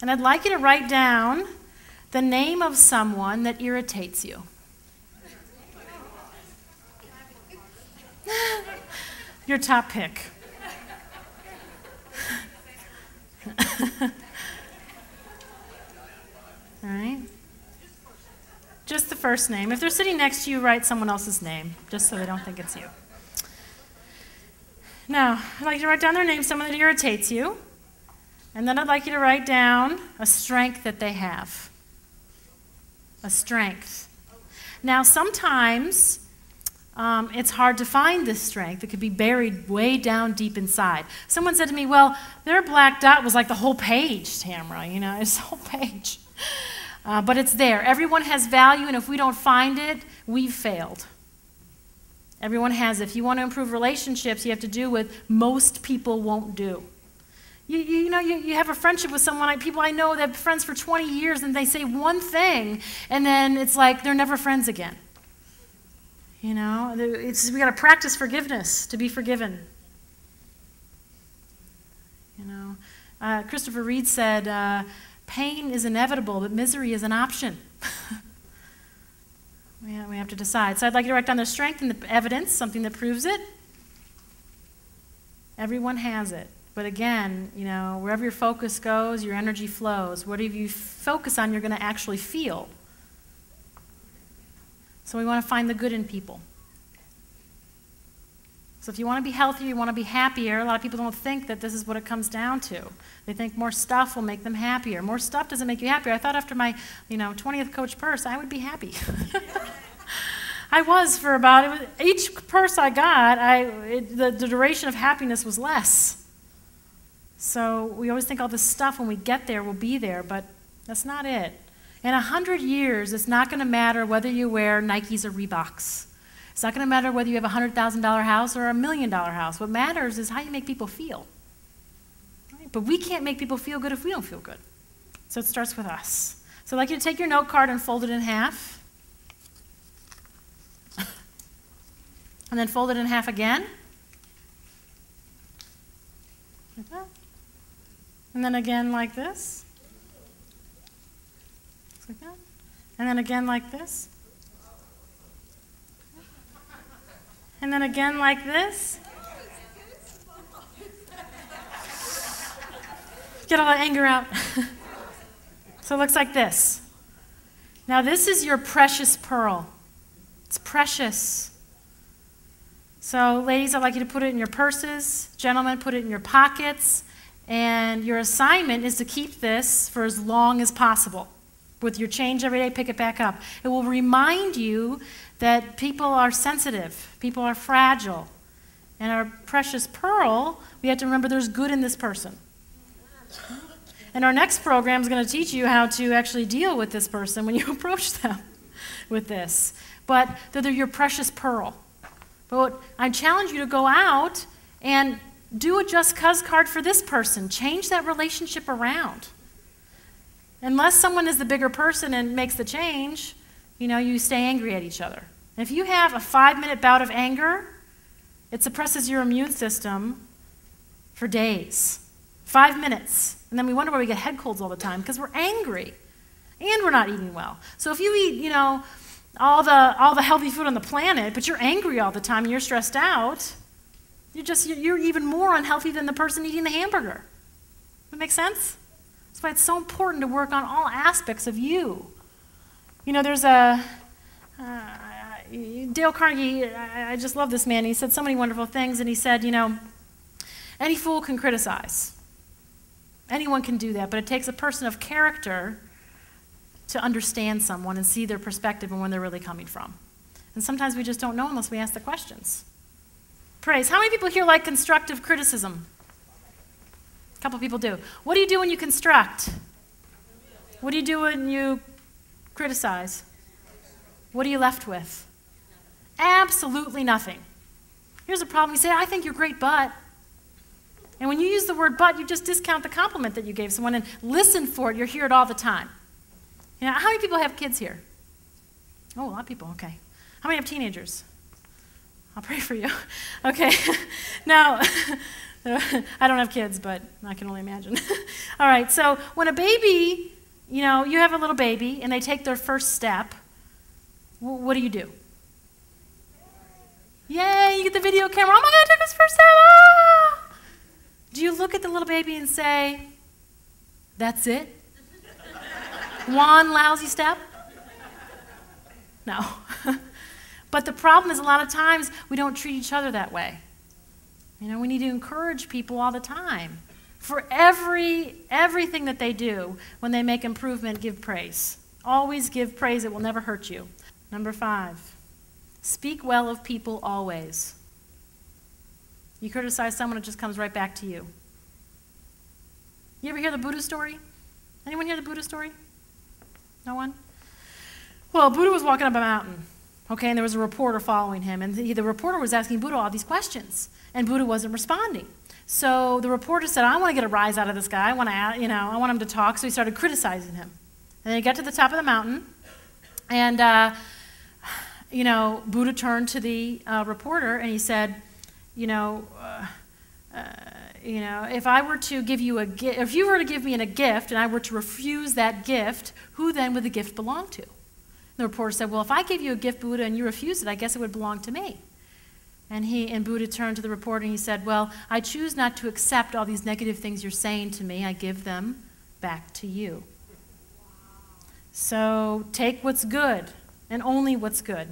And I'd like you to write down the name of someone that irritates you. Your top pick. All right? Just the first name. If they're sitting next to you, write someone else's name, just so they don't think it's you. Now, I'd like you to write down their name, someone that irritates you. And then I'd like you to write down a strength that they have. A strength. Now, sometimes it's hard to find this strength. It could be buried way down deep inside. Someone said to me, well, their black dot was like the whole page, Tamara, you know, it's the whole page. But it's there. Everyone has value, and if we don't find it, we've failed. Everyone has it. If you want to improve relationships, you have to do what most people won't do. You have a friendship with someone, people I know that have been friends for 20 years, and they say one thing, and then it's like they're never friends again. You know, we got to practice forgiveness to be forgiven. You know, Christopher Reed said, pain is inevitable, but misery is an option. We have to decide. So I'd like you to write down the strength and the evidence, something that proves it. Everyone has it. But again, you know, wherever your focus goes, your energy flows. Whatever you focus on, you're going to actually feel. So we want to find the good in people. So if you want to be healthier, you want to be happier, a lot of people don't think that this is what it comes down to. They think more stuff will make them happier. More stuff doesn't make you happier. I thought after my 20th Coach purse, I would be happy. I was for about, each purse I got, the duration of happiness was less. So we always think all this stuff when we get there will be there, but that's not it. In 100 years, it's not going to matter whether you wear Nikes or Reeboks. It's not going to matter whether you have a $100,000 house or a $1 million house. What matters is how you make people feel. Right? But we can't make people feel good if we don't feel good. So it starts with us. So I'd like you to take your note card and fold it in half. And then fold it in half again. Like that. And then again like this. Just like that. And then again like this. And then again like this. Get all the anger out. So it looks like this. Now this is your precious pearl. It's precious. So ladies, I'd like you to put it in your purses. Gentlemen, put it in your pockets. And your assignment is to keep this for as long as possible. With your change every day, pick it back up. It will remind you that people are sensitive, people are fragile. And our precious pearl, we have to remember there's good in this person. And our next program is going to teach you how to actually deal with this person when you approach them with this. But they're your precious pearl. But I challenge you to go out and do a just cuz card for this person. Change that relationship around. Unless someone is the bigger person and makes the change, you stay angry at each other. And if you have a 5-minute bout of anger, it suppresses your immune system for days. 5 minutes. And then we wonder why we get head colds all the time, because we're angry. And we're not eating well. So if you eat, all the healthy food on the planet, but you're angry all the time and you're stressed out, you're even more unhealthy than the person eating the hamburger. That make sense? That's why it's so important to work on all aspects of you. There's a Dale Carnegie, I just love this man. He said so many wonderful things, and he said, any fool can criticize. Anyone can do that, but it takes a person of character to understand someone and see their perspective and where they're really coming from. And sometimes we just don't know unless we ask the questions. Praise. How many people here like constructive criticism? A couple people do. What do you do when you construct? What do you do when you criticize? What are you left with? Absolutely nothing. Here's a problem. You say, I think you're great, but. And when you use the word but, you just discount the compliment that you gave someone and listen for it. You'll hear it all the time. How many people have kids here? Oh, a lot of people, okay. How many have teenagers? I'll pray for you. Okay. Now, I don't have kids, but I can only imagine. All right, so when a baby, you know, you have a little baby and they take their first step, what do you do? Yay, you get the video camera. Oh my God, I took his first step. Ah! Do you look at the little baby and say, that's it? One lousy step? No. But the problem is a lot of times we don't treat each other that way. You know, we need to encourage people all the time. For everything that they do, when they make improvement, give praise. Always give praise. It will never hurt you. Number 5, speak well of people always. You criticize someone, it just comes right back to you. You ever hear the Buddha story? Anyone hear the Buddha story? No one? Well, Buddha was walking up a mountain, okay, and there was a reporter following him, and the reporter was asking Buddha all these questions, and Buddha wasn't responding. So the reporter said, I want to get a rise out of this guy. I want him to talk, so he started criticizing him. And then he got to the top of the mountain, and Buddha turned to the reporter and he said, if I were to give you a gift, if you were to give me a gift and I were to refuse that gift, who then would the gift belong to? The reporter said, well, if I gave you a gift, Buddha, and you refused it, I guess it would belong to me. And Buddha turned to the reporter and he said, well, I choose not to accept all these negative things you're saying to me. I give them back to you. So take what's good and only what's good.